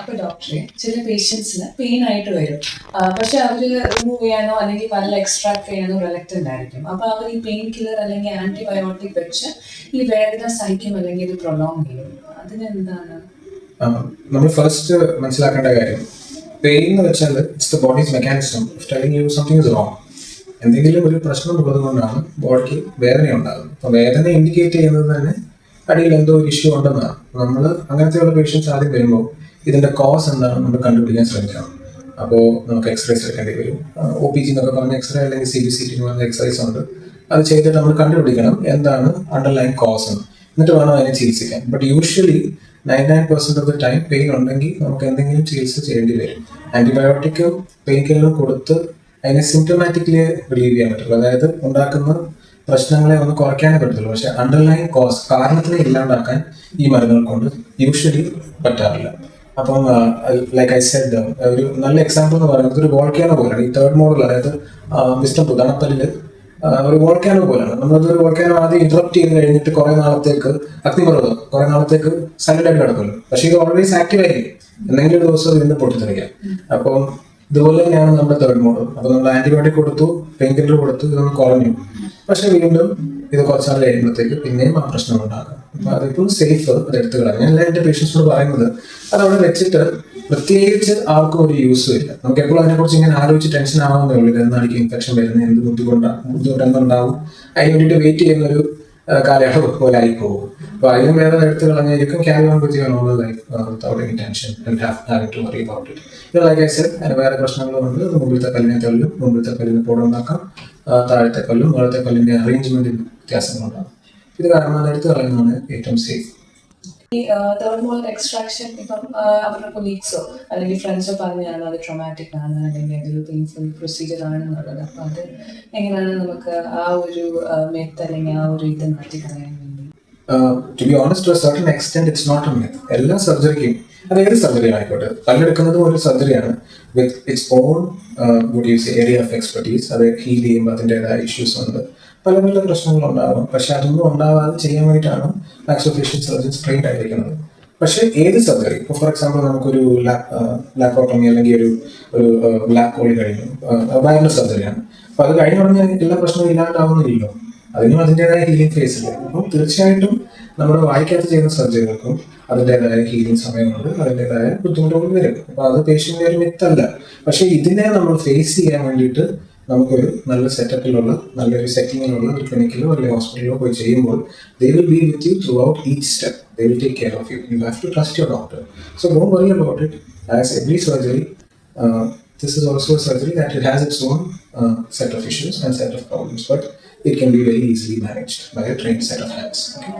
അപ്പൊ ഡോക്ടറെ ചില പേഷ്യൻസിന് പെയിൻ ആയിട്ട് വരും, പക്ഷെ അവര് റിമൂവ് ചെയ്യാനോ അല്ലെങ്കിൽ പല്ല് എക്സ്ട്രാക്ട് ചെയ്യാനോ റിലക്റ്റന്റ് ആയിരിക്കും. അപ്പൊ അവർ ഈ പെയിൻ കില്ലർ അല്ലെങ്കിൽ ആന്റിബയോട്ടിക് വെച്ച് ഈ വേദന സഹിക്കും അല്ലെങ്കിൽ ഇത് പ്രൊലോങ് ചെയ്യും. അതിനെന്താണ്? നമ്മൾ ഫസ്റ്റ് മനസ്സിലാക്കേണ്ട കാര്യം, പെയിൻ എന്ന് വെച്ചാൽ it's the bodies mechanism telling you something is wrong. എന്തെങ്കിലും ഒരു പ്രശ്നം ഉള്ളത് കൊണ്ടാണ് ബോഡിക്ക് വേദന ഉണ്ടാകുന്നത്. അപ്പോൾ വേദന ഇൻഡിക്കേറ്റ് ചെയ്യുന്നത് തന്നെ അടിയിൽ എന്തോ ഒരു ഇഷ്യൂ ഉണ്ടെന്നാണ്. നമ്മൾ അങ്ങനത്തെയുള്ള പേഷ്യൻസ് ആദ്യം വരുമ്പോൾ ഇതിന്റെ കോസ് എന്താണ് നമ്മൾ കണ്ടുപിടിക്കാൻ ശ്രമിക്കണം. അപ്പോൾ നമുക്ക് എക്സ്റേസ് എടുക്കേണ്ടി വരും. ഒ പി ജി എന്നൊക്കെ പറഞ്ഞ എക്സ്റേ അല്ലെങ്കിൽ സി ബി സി ടി എന്ന് പറഞ്ഞ എക്സസൈസ് ഉണ്ട്. അത് ചെയ്തിട്ട് നമ്മൾ കണ്ടുപിടിക്കണം എന്താണ് അണ്ടർലൈൻ കോസ് എന്ന്, എന്നിട്ട് വേണം അതിനെ ചികിത്സിക്കാൻ. But usually 99% of the time pain ഉണ്ടെങ്കിൽ നമുക്ക് എന്തെങ്കിലും ചികിത്സ ചെയ്യേണ്ടി വരും. ആന്റിബയോട്ടിക്കും പെയിൻ കില്ലറും കൊടുത്ത് അതിനെ സിംറ്റമാറ്റിക്കലി റിലീവ് ചെയ്യാൻ പറ്റുള്ളൂ. അതായത് ഉണ്ടാക്കുന്ന പ്രശ്നങ്ങളെ ഒന്ന് കുറയ്ക്കാനേ പറ്റത്തുള്ളൂ. പക്ഷെ അണ്ടർലൈൻ കോസ്, കാരണത്തിനെ ഇല്ലാണ്ടാക്കാൻ ഈ മരുന്നുകൾ കൊണ്ട് യൂഷ്വലി പറ്റാറില്ല. അപ്പം ലൈക്ക് ഐ സെഡ്, ഒരു നല്ല എക്സാമ്പിൾ എന്ന് പറയുന്നത് ഒരു വോൾക്കാനോ പോലെയാണ്. ഈ തേർഡ് മോഡൽ, അതായത് മിസ്റ്റർ പുതണപ്പല്ലില് ഒരു വോൾക്കാനോ പോലെയാണ്. നമ്മളതൊരു വോൾക്കാനോ ആദ്യം ഇന്ററപ്റ്റ് ചെയ്ത് കഴിഞ്ഞിട്ട് കുറെ നാളത്തേക്ക് അഗ്നിപർവ്വതം കുറെ നാളത്തേക്ക് സൈലന്റ് ആയിട്ട് കിടക്കുമല്ലോ. പക്ഷെ ഇത് ഓൾവേസ് ആക്റ്റീവ് ആയിരിക്കും, എന്തെങ്കിലും ഒരു ദിവസം വീണ്ടും പൊട്ടിത്തെറിക്കാം. അപ്പം ഇതുപോലെ തന്നെയാണ് നമ്മുടെ തേർഡ് മോഡൽ. അപ്പൊ നമ്മൾ ആന്റിബയോട്ടിക് കൊടുത്തു, പെയിൻ കില്ലർ കൊടുത്തു, ഇതൊന്ന് കുറഞ്ഞു, പക്ഷെ വീണ്ടും ഇത് കുറച്ചാൾ കഴിയുമ്പോഴത്തേക്ക് പിന്നെയും ആ പ്രശ്നം ഉണ്ടാകാം. അപ്പൊ അതിപ്പോൾ സേഫ് അത് എടുത്തു കളയാം. ഞാൻ എല്ലാ പേഷ്യൻസിനോട് പറയുന്നത് അതവിടെ വെച്ചിട്ട് പ്രത്യേകിച്ച് ആർക്കും ഒരു യൂസും ഇല്ല. നമുക്ക് എപ്പോഴും അതിനെക്കുറിച്ച് ഇങ്ങനെ ആലോചിച്ച് ടെൻഷൻ ആവാന്നേ ഉള്ളൂ. എന്നായിരിക്കും ഇൻഫെക്ഷൻ വരുന്നത്, എന്ത് ബുദ്ധിമുട്ടുണ്ടാവും, അതിന് വേണ്ടിയിട്ട് വെയിറ്റ് ചെയ്യുന്ന ഒരു കാലയളവ് പോലെ ആയി പോകും. അപ്പൊ അതിനും വേറെ എടുത്ത് കളഞ്ഞായിരിക്കും carry on with your normal life without any tension and having to worry about it. Like I said, അതിന് വേറെ പ്രശ്നങ്ങളുണ്ട്. മുമ്പിലത്തെ പല്ലിനെ തള്ളും, മുമ്പിലത്തെ പല്ലിന് പോടുണ്ടാക്കാം, താഴത്തെ പല്ലും മുകളത്തെ പല്ലിന്റെ അറേഞ്ച്മെന്റിൽ വ്യത്യാസങ്ങളുണ്ടാകും. ഇത് കാരണം അത് എടുത്ത് കളയുന്നതാണ് ഏറ്റവും സേഫ്. ഈ തേർഡ് മോളർ എക്സ്ട്രാക്ഷൻ ഇപ്പം അവരുടെ കൊളീഗ്സോ അല്ലെങ്കിൽ ഫ്രണ്ട്സോ പറഞ്ഞാണ് അത് ട്രോമാറ്റിക് ആണ് അല്ലെങ്കിൽ അതൊരു പെയിൻഫുൾ പ്രൊസീജിയർ ആണെന്നുള്ളത്. അപ്പം അത് എങ്ങനെയാണ് നമുക്ക് ആ ഒരു മെത്ത് അല്ലെങ്കിൽ ആ ഒരു ഇത് മാറ്റി കളയാൻ വേണ്ടി? To be honest, to a certain extent, it's not a myth. എല്ലാ സർജറിക്കും, അത് ഏത് സർജറി ആയിക്കോട്ടെ, പല്ലെടുക്കുന്നതും ഒരു സർജറിയാണ് with its own area of expertise. അത് ഹീൽ ചെയ്യുമ്പോൾ അതിൻ്റെതായ ഇഷ്യൂസ് ഉണ്ട്, പല പല പ്രശ്നങ്ങളുണ്ടാകും. പക്ഷെ അതൊന്നും ഉണ്ടാവാതെ ചെയ്യാൻ വേണ്ടിയിട്ടാണ് മാക്സിലോഫേഷ്യൽ സർജൻസ് ട്രെയിൻഡ് ആയിരിക്കുന്നത്. പക്ഷേ ഏത് സർജറി, ഇപ്പോൾ ഫോർ എക്സാമ്പിൾ നമുക്കൊരു ലാപ്രോട്ടമി അല്ലെങ്കിൽ ഒരു ബ്ലാക്ക് ഹോൾ കഴിഞ്ഞു, വയറിൻ്റെ സർജറിയാണ്. അപ്പോൾ അത് കഴിഞ്ഞു പറഞ്ഞാൽ എല്ലാ പ്രശ്നവും ഇല്ലാണ്ടാവുന്നില്ലല്ലോ, അതിനും അതിൻ്റെതായ ഹീലിംഗ് ഫേസ് ഇല്ല. അപ്പം തീർച്ചയായിട്ടും നമ്മുടെ വായിക്കകത്ത് ചെയ്യുന്ന സർജറികൾക്കും അതിൻ്റെതായ ഹീലിംഗ് സമയമുണ്ട്, അതിൻ്റെതായ ബുദ്ധിമുട്ടുകൾ വരും. അപ്പോൾ അത് പേഷ്യൻ്റെ ഒരു മിത്തല്ല. പക്ഷേ ഇതിനെ നമ്മൾ ഫേസ് ചെയ്യാൻ വേണ്ടിയിട്ട് നമുക്കൊരു നല്ല സെറ്റപ്പിലുള്ള, നല്ലൊരു സെറ്റിങ്ങിലുള്ള ഒരു ക്ലിനിക്കിലോ അല്ലെങ്കിൽ ഹോസ്പിറ്റലിലോ പോയി ചെയ്യുമ്പോൾ they will be with you throughout each step. They will take care of you. You have to trust your doctor. So don't worry about it. As every surgery, this is also a surgery that it has its own set of issues and set of problems, but it can be very easily managed by a trained set of hands. Okay?